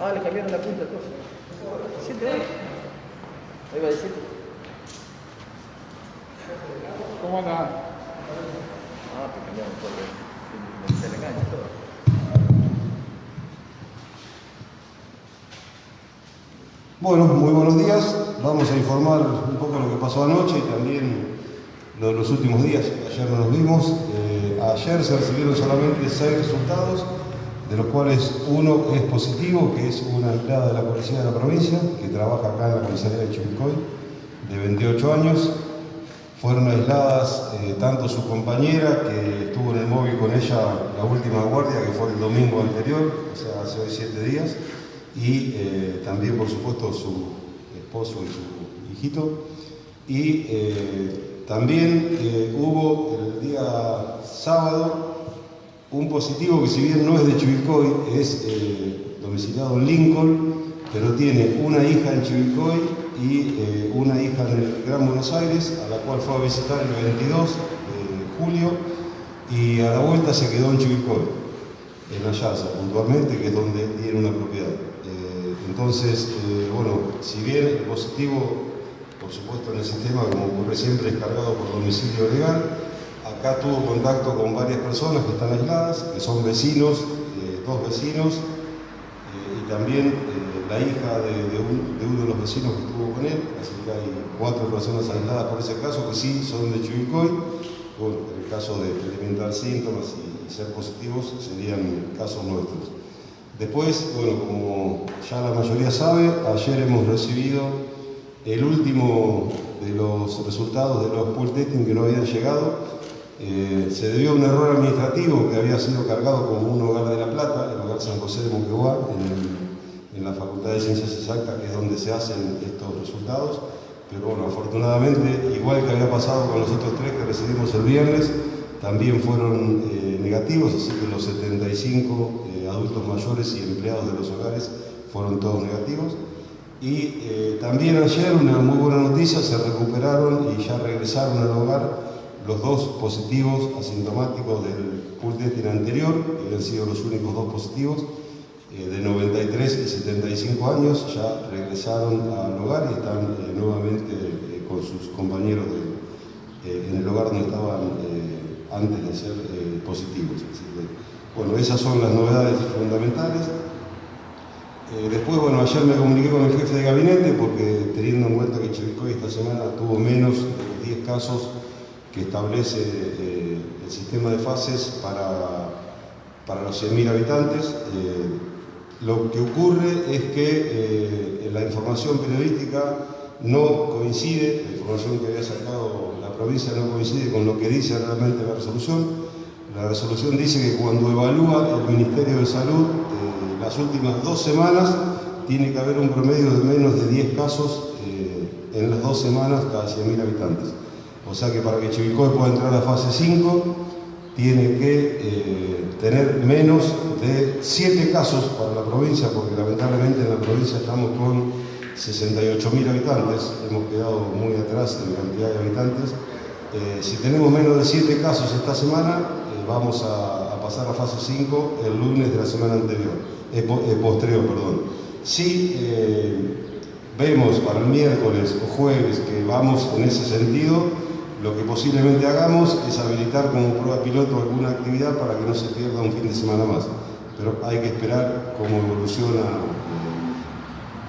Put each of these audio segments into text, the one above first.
Ah, le cambiaron la punta a todo. ¿Siete hoy? Ahí va a decir. ¿Cómo anda? Ah, te cambiaron todo. Se le engaña todo. Bueno, muy buenos días. Vamos a informar un poco lo que pasó anoche y también lo de los últimos días. Ayer no nos vimos. Ayer se recibieron solamente 6 resultados, de los cuales uno es positivo, que es una empleada de la policía de la provincia, que trabaja acá en la comisaría de Chivilcoy, de 28 años. Fueron aisladas tanto su compañera, que estuvo en el móvil con ella la última guardia, que fue el domingo anterior, o sea, hace hoy 7 días, y también, por supuesto, su esposo y su hijito. Y también hubo el día sábado un positivo que, si bien no es de Chivilcoy, es domiciliado en Lincoln, pero tiene una hija en Chivilcoy y una hija en el Gran Buenos Aires, a la cual fue a visitar el 22 de julio, y a la vuelta se quedó en Chivilcoy, en Ayarza puntualmente, que es donde tiene una propiedad. Entonces, bueno, si bien el positivo, por supuesto, en el sistema, como ocurre siempre, es cargado por domicilio legal, acá tuvo contacto con varias personas que están aisladas, que son vecinos, 2 vecinos, y también la hija de uno de los vecinos que estuvo con él, así que hay 4 personas aisladas por ese caso, que sí son de Chivilcoy. Bueno, en el caso de experimentar síntomas y ser positivos serían casos nuestros. Después, bueno, como ya la mayoría sabe, ayer hemos recibido el último de los resultados de los pool testing que no habían llegado. Se debió a un error administrativo que había sido cargado como un hogar de La Plata, el hogar San José de Moquegua, en la Facultad de Ciencias Exactas, que es donde se hacen estos resultados. Pero bueno, afortunadamente, igual que había pasado con los otros 3 que recibimos el viernes, también fueron negativos, así que los 75 adultos mayores y empleados de los hogares fueron todos negativos. Y también ayer, una muy buena noticia, se recuperaron y ya regresaron al hogar los 2 positivos asintomáticos del pool testing anterior, que habían sido los únicos 2 positivos, de 93 y 75 años, ya regresaron al hogar y están nuevamente con sus compañeros en el hogar donde estaban antes de ser positivos. Así que, bueno, esas son las novedades fundamentales. Después, bueno, ayer me comuniqué con el jefe de gabinete, porque teniendo en cuenta que Chivilcoy esta semana tuvo menos de los 10 casos que establece el sistema de fases para los 100.000 habitantes, lo que ocurre es que la información periodística no coincide, la información que había sacado la provincia no coincide con lo que dice realmente la resolución. La resolución dice que cuando evalúa el Ministerio de Salud las últimas 2 semanas, tiene que haber un promedio de menos de 10 casos en las 2 semanas cada 100.000 habitantes. O sea que para que Chivilcoy pueda entrar a fase 5, tiene que tener menos de 7 casos para la provincia, porque lamentablemente en la provincia estamos con 68.000 habitantes, hemos quedado muy atrás en cantidad de habitantes. Si tenemos menos de 7 casos esta semana, vamos a pasar a fase 5 el lunes de la semana posterior. Si vemos para el miércoles o jueves que vamos en ese sentido, lo que posiblemente hagamos es habilitar como prueba piloto alguna actividad para que no se pierda un fin de semana más. Pero hay que esperar cómo evoluciona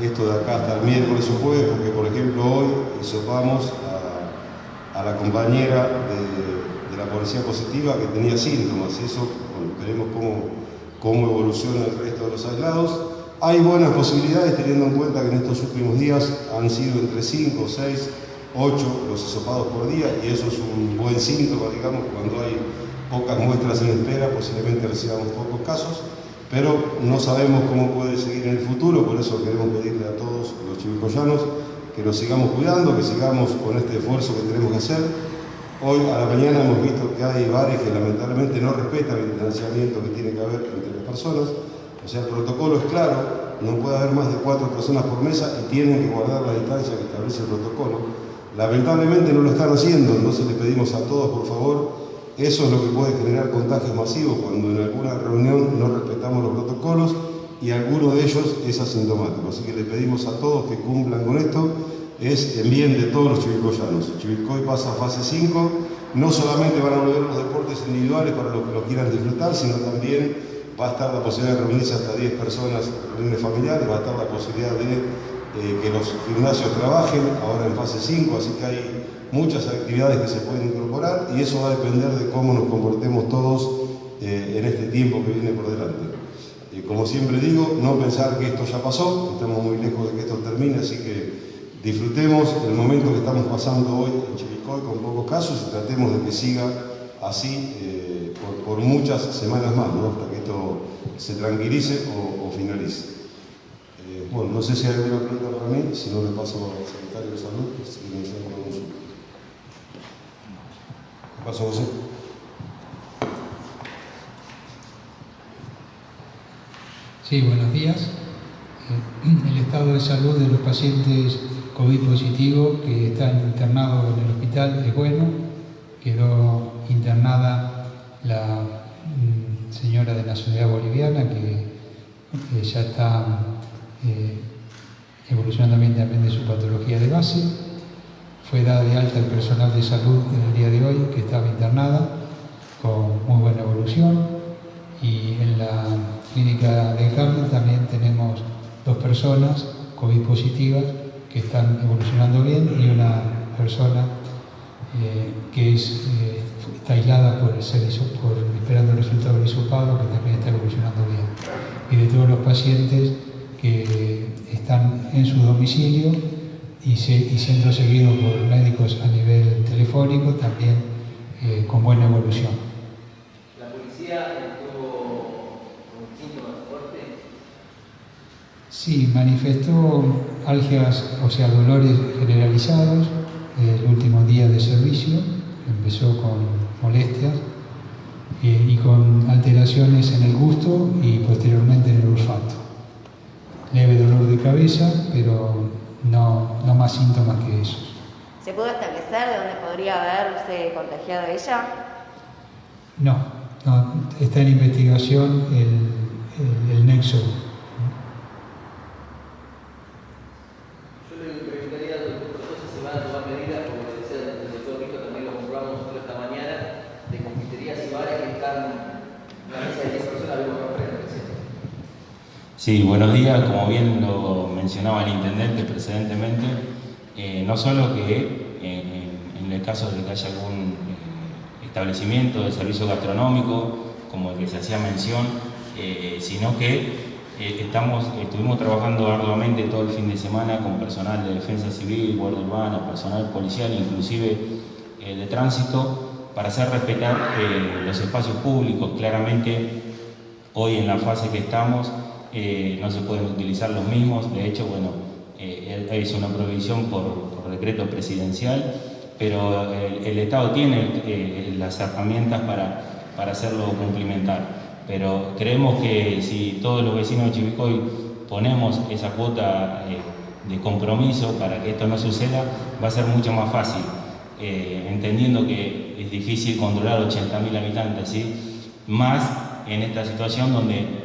esto de acá hasta el miércoles o jueves, porque, por ejemplo, hoy hisopamos a la compañera de la policía positiva que tenía síntomas. Eso, bueno, veremos cómo evoluciona el resto de los aislados. Hay buenas posibilidades, teniendo en cuenta que en estos últimos días han sido entre 5, 6, 8 los hisopados por día, y eso es un buen síntoma, digamos. Cuando hay pocas muestras en espera, posiblemente recibamos pocos casos, pero no sabemos cómo puede seguir en el futuro. Por eso queremos pedirle a todos los chivilcoyanos que nos sigamos cuidando, que sigamos con este esfuerzo que tenemos que hacer. Hoy a la mañana hemos visto que hay bares que lamentablemente no respetan el distanciamiento que tiene que haber entre las personas. O sea, el protocolo es claro, no puede haber más de 4 personas por mesa y tienen que guardar la distancia que establece el protocolo. Lamentablemente no lo están haciendo, entonces les pedimos a todos, por favor, Eso es lo que puede generar contagios masivos cuando en alguna reunión no respetamos los protocolos y alguno de ellos es asintomático. Así que le pedimos a todos que cumplan con esto, es en bien de todos los chivilcoyanos. Chivilcoy pasa a fase 5, no solamente van a volver los deportes individuales para los que lo quieran disfrutar, sino también va a estar la posibilidad de reunirse hasta 10 personas, reuniones familiares, va a estar la posibilidad de que los gimnasios trabajen ahora en fase 5, así que hay muchas actividades que se pueden incorporar y eso va a depender de cómo nos comportemos todos en este tiempo que viene por delante. Como siempre digo, no pensar que esto ya pasó, estamos muy lejos de que esto termine, así que disfrutemos el momento que estamos pasando hoy en Chivilcoy con pocos casos y tratemos de que siga así por muchas semanas más, ¿no? Hasta que esto se tranquilice o finalice. Bueno, no sé si hay alguna pregunta para mí, si no le paso al secretario de Salud, si quiere iniciar con la consulta. ¿Qué pasó, José? Sí, buenos días. El estado de salud de los pacientes COVID positivos que están internados en el hospital es bueno. Quedó internada la señora de nacionalidad boliviana que ya está evolucionando también de su patología de base. Fue dada de alta el personal de salud en el día de hoy que estaba internada con muy buena evolución. Y en la clínica del Carmen también tenemos 2 personas COVID positivas que están evolucionando bien y una persona que está aislada por esperando el resultado del hisopado, que también está evolucionando bien. Y de todos los pacientes que están en su domicilio y siendo seguidos por médicos a nivel telefónico, también con buena evolución. ¿La policía estuvo con síntomas fuertes? Sí, manifestó algias, o sea, dolores generalizados el último día de servicio. Empezó con molestias y con alteraciones en el gusto y posteriormente en el olfato. Leve dolor de cabeza, pero no más síntomas que esos. ¿Se pudo establecer de dónde podría haberse contagiado ella? No, está en investigación el nexo. Yo le preguntaría al doctor Tortosa si van a tomar medidas, como le decía el doctor Rico, también lo comprobamos nosotros esta mañana, de confiterías y bares que están en una mesa de 10 personas, vemos acá frente, ¿cierto? Sí, buenos días. Como bien lo mencionaba el intendente precedentemente, no solo que en el caso de que haya algún establecimiento de servicio gastronómico, como el que se hacía mención, sino que estuvimos trabajando arduamente todo el fin de semana con personal de defensa civil, guardia urbana, personal policial, inclusive de tránsito, para hacer respetar los espacios públicos. Claramente, hoy en la fase que estamos, no se pueden utilizar los mismos. De hecho, bueno, es una provisión por decreto presidencial, pero el Estado tiene las herramientas para hacerlo cumplimentar. Pero creemos que si todos los vecinos de Chivilcoy ponemos esa cuota de compromiso para que esto no suceda, va a ser mucho más fácil, entendiendo que es difícil controlar 80.000 habitantes, ¿sí? Más en esta situación donde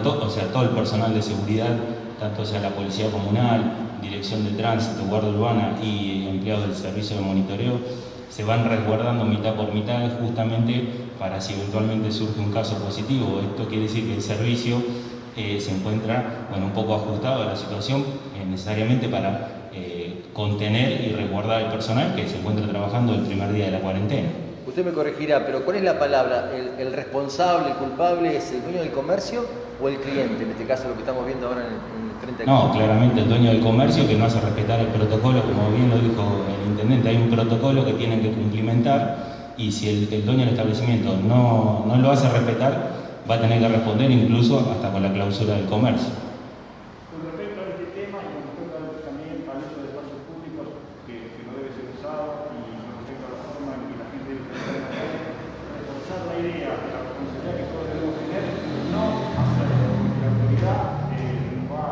todo el personal de seguridad, tanto sea la policía comunal, dirección de tránsito, guardia urbana y empleados del servicio de monitoreo, se van resguardando mitad por mitad justamente para si eventualmente surge un caso positivo. Esto quiere decir que el servicio se encuentra un poco ajustado a la situación necesariamente para contener y resguardar el personal que se encuentra trabajando el primer día de la cuarentena. Usted me corregirá, pero ¿cuál es la palabra? ¿El responsable, el culpable es el dueño del comercio o el cliente? En este caso, lo que estamos viendo ahora en frente a... No, claramente el dueño del comercio, que no hace respetar el protocolo, como bien lo dijo el intendente. Hay un protocolo que tienen que cumplimentar y si el dueño del establecimiento no lo hace respetar, va a tener que responder incluso hasta con la clausura del comercio. Con respecto a este tema y con respecto también al uso de espacios públicos que no debe ser usado y con respecto a la forma en que la gente debe estar en la calle, reforzar la idea de la responsabilidad que todos debemos tener, no hacerlo porque la autoridad nos va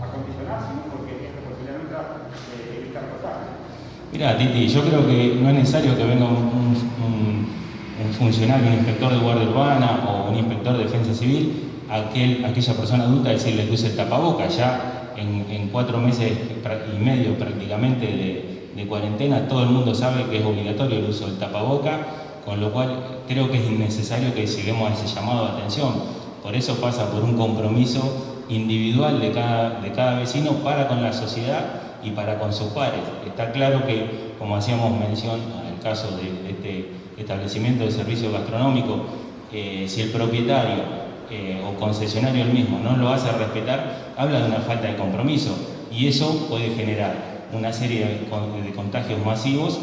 a condicionar, sino porque es responsabilidad nuestra evitar contagios. Mira, Titi, yo creo que no es necesario que venga un funcionario, un inspector de guardia urbana o un inspector de defensa civil, aquella persona adulta decirle que use el tapabocas. Ya en 4 meses y medio prácticamente de cuarentena, todo el mundo sabe que es obligatorio el uso del tapaboca, con lo cual creo que es innecesario que lleguemos a ese llamado de atención. Por eso pasa por un compromiso individual de cada vecino para con la sociedad y para con sus pares. Está claro que, como hacíamos mención en el caso de este establecimiento de servicio gastronómico, si el propietario o concesionario el mismo no lo hace respetar, habla de una falta de compromiso, y eso puede generar una serie de contagios masivos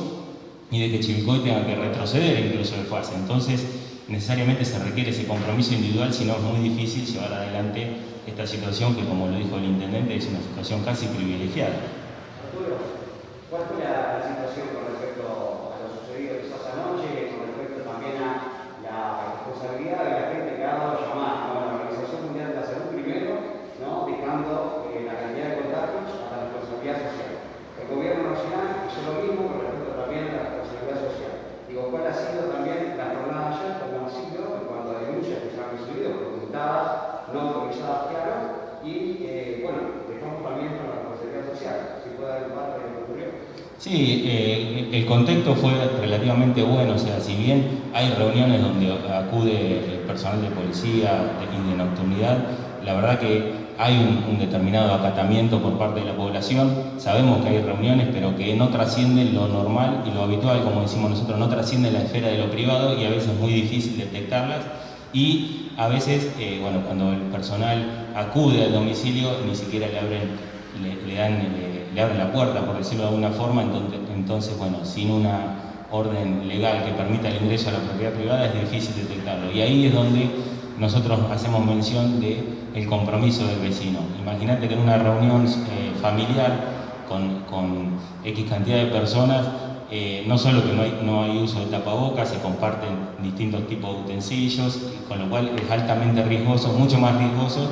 y de que Chivilcoy tenga que retroceder incluso de fase. Entonces, necesariamente se requiere ese compromiso individual, si no es muy difícil llevar adelante esta situación que, como lo dijo el intendente, es una situación casi privilegiada. Arturo, ¿cuál fue la situación con respecto a lo sucedido quizás anoche, con respecto también a la responsabilidad de la gente que ha dado llamada a la Organización Mundial de la Salud primero, ¿no? Dejando la cantidad de contagios a la responsabilidad social? El gobierno nacional hizo lo mismo con respecto también a la responsabilidad social. Digo, ¿cuál ha sido también la jornada ayer, como ha sido en cuanto a denuncias que se han recibido, documentadas, no autorizadas, claro? Y bueno, dejamos también con la responsabilidad social, si puede dar un parte de lo que ocurrió. Sí, el contexto fue relativamente bueno, o sea, si bien hay reuniones donde acude el personal de policía y de nocturnidad, la verdad que hay un determinado acatamiento por parte de la población. Sabemos que hay reuniones, pero que no trascienden lo normal y lo habitual, como decimos nosotros, no trascienden la esfera de lo privado, y a veces es muy difícil detectarlas. Y a veces, bueno, cuando el personal acude al domicilio, ni siquiera le abren la puerta, por decirlo de alguna forma. Entonces, bueno, sin una orden legal que permita el ingreso a la propiedad privada es difícil detectarlo. Y ahí es donde nosotros hacemos mención del compromiso del vecino. Imagínate que en una reunión familiar con X cantidad de personas, no solo que no hay uso de tapabocas, se comparten distintos tipos de utensilios, con lo cual es altamente riesgoso, mucho más riesgoso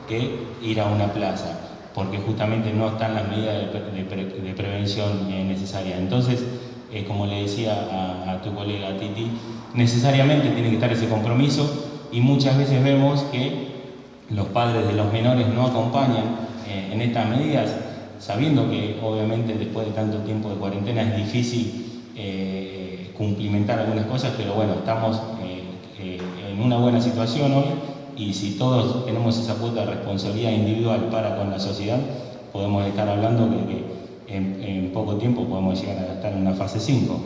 que ir a una plaza, porque justamente no están las medidas de prevención necesarias. Entonces, como le decía a tu colega Titi, necesariamente tiene que estar ese compromiso, y muchas veces vemos que los padres de los menores no acompañan en estas medidas, sabiendo que obviamente después de tanto tiempo de cuarentena es difícil cumplimentar algunas cosas, pero bueno, estamos en una buena situación hoy, y si todos tenemos esa cuota de responsabilidad individual para con la sociedad, podemos estar hablando de que en poco tiempo podemos llegar a estar en una fase 5.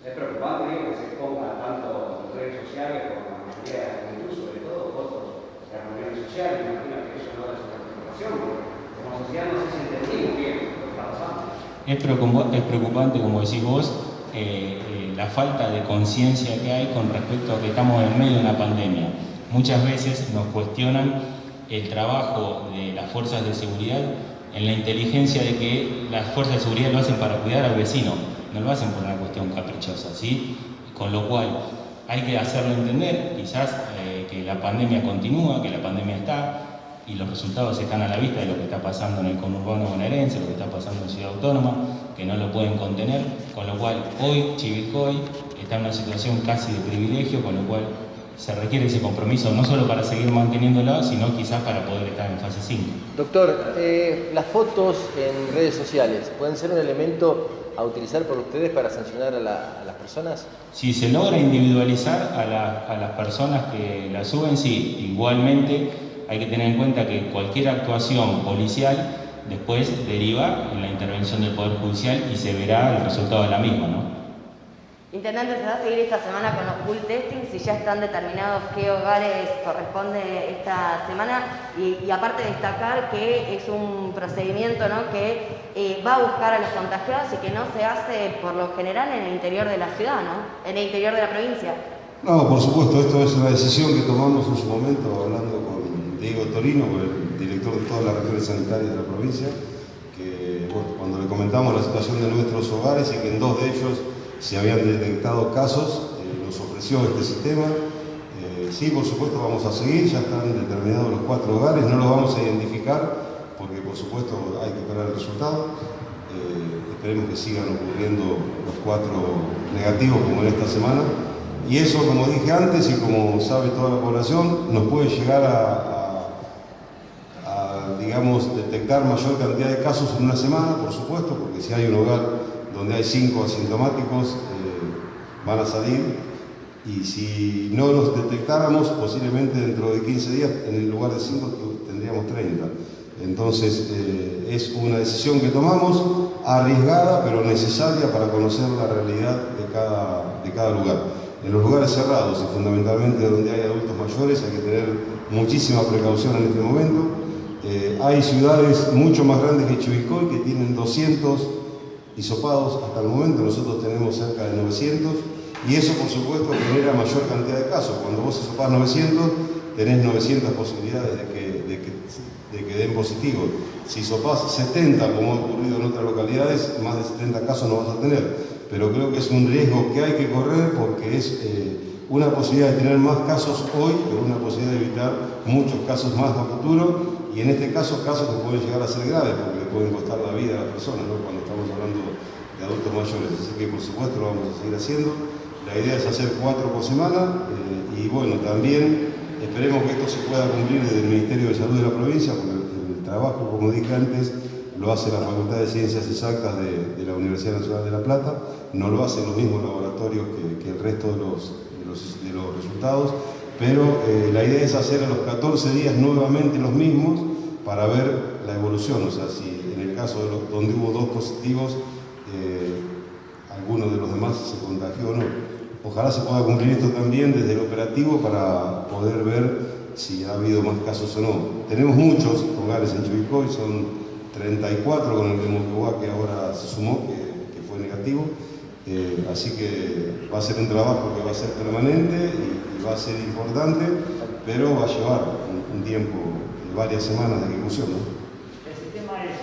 Es preocupante, digo, que se ponga tanto en redes sociales como en la mayoría de la juventud, sobre todo fotos de reuniones sociales. Imagino que eso no es una preocupación, porque como sociedad no sé si entendimos bien lo que está pasando. Es preocupante, como decís vos, la falta de conciencia que hay con respecto a que estamos en medio de una pandemia. Muchas veces nos cuestionan el trabajo de las fuerzas de seguridad en la inteligencia de que las fuerzas de seguridad lo hacen para cuidar al vecino, no lo hacen por una cuestión caprichosa, ¿sí? Con lo cual hay que hacerlo entender, quizás que la pandemia continúa, que la pandemia está, y los resultados están a la vista de lo que está pasando en el conurbano bonaerense, lo que está pasando en Ciudad Autónoma, que no lo pueden contener, con lo cual hoy Chivilcoy está en una situación casi de privilegio, con lo cual se requiere ese compromiso no solo para seguir manteniéndolo, sino quizás para poder estar en fase 5. Doctor, las fotos en redes sociales, ¿pueden ser un elemento a utilizar por ustedes para sancionar a las personas? Si se logra individualizar a las personas que la suben, sí. Igualmente hay que tener en cuenta que cualquier actuación policial después deriva en la intervención del Poder Judicial y se verá el resultado de la misma, ¿no? Intendente, ¿se va a seguir esta semana con los full testing? Si ya están determinados qué hogares corresponde esta semana, y aparte destacar que es un procedimiento, ¿no?, que va a buscar a los contagiados y que no se hace por lo general en el interior de la ciudad, ¿no?, en el interior de la provincia. No, por supuesto, esto es una decisión que tomamos en su momento hablando con Diego Torino, el director de todas las regiones sanitarias de la provincia, que bueno, cuando le comentamos la situación de nuestros hogares y que en 2 de ellos se habían detectado casos, nos ofreció este sistema. Sí, por supuesto vamos a seguir, ya están determinados los 4 hogares, no los vamos a identificar porque por supuesto hay que esperar el resultado. Esperemos que sigan ocurriendo los 4 negativos como en esta semana. Y eso, como dije antes y como sabe toda la población, nos puede llegar a digamos, detectar mayor cantidad de casos en una semana, por supuesto, porque si hay un hogar donde hay 5 asintomáticos, van a salir, y si no los detectáramos, posiblemente dentro de 15 días, en el lugar de 5 tendríamos 30. Entonces, es una decisión que tomamos, arriesgada, pero necesaria para conocer la realidad de cada lugar. En los lugares cerrados y fundamentalmente donde hay adultos mayores hay que tener muchísima precaución en este momento. Hay ciudades mucho más grandes que Chivilcoy que tienen 200 hisopados hasta el momento, nosotros tenemos cerca de 900, y eso por supuesto genera mayor cantidad de casos. Cuando vos hisopás 900, tenés 900 posibilidades de que den positivo. Si hisopás 70, como ha ocurrido en otras localidades, más de 70 casos no vas a tener. Pero creo que es un riesgo que hay que correr porque es una posibilidad de tener más casos hoy, pero una posibilidad de evitar muchos casos más a futuro, y en este caso, casos que pueden llegar a ser graves porque le pueden costar la vida a las personas, ¿no? Cuando estamos hablando de adultos mayores. Así que por supuesto lo vamos a seguir haciendo. La idea es hacer 4 por semana, y bueno, también esperemos que esto se pueda cumplir desde el Ministerio de Salud de la provincia, porque el trabajo, como dije antes, lo hace la Facultad de Ciencias Exactas de la Universidad Nacional de La Plata, no lo hacen los mismos laboratorios que el resto de los resultados, pero la idea es hacer a los 14 días nuevamente los mismos para ver la evolución, o sea, si en el caso de donde hubo 2 positivos, alguno de los demás se contagió o no. Ojalá se pueda cumplir esto también desde el operativo para poder ver si ha habido más casos o no. Tenemos muchos hogares en Chivilcoy, son 34 con el de Moquegua que ahora se sumó, que fue negativo. Así que va a ser un trabajo que va a ser permanente y va a ser importante, pero va a llevar un tiempo, varias semanas de ejecución, ¿no? El sistema es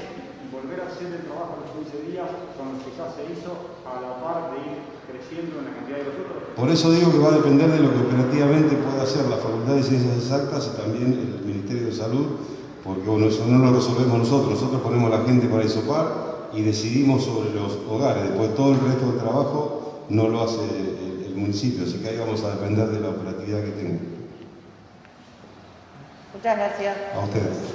volver a hacer el trabajo de los 15 días con lo que ya se hizo, a la par de ir creciendo en la cantidad de los otros. Por eso digo que va a depender de lo que operativamente pueda hacer la Facultad de Ciencias Exactas y también el Ministerio de Salud, porque bueno, eso no lo resolvemos nosotros ponemos a la gente para hisopar y decidimos sobre los hogares. Después todo el resto del trabajo no lo hace el municipio, así que ahí vamos a depender de la operatividad que tenga. Muchas gracias. A ustedes.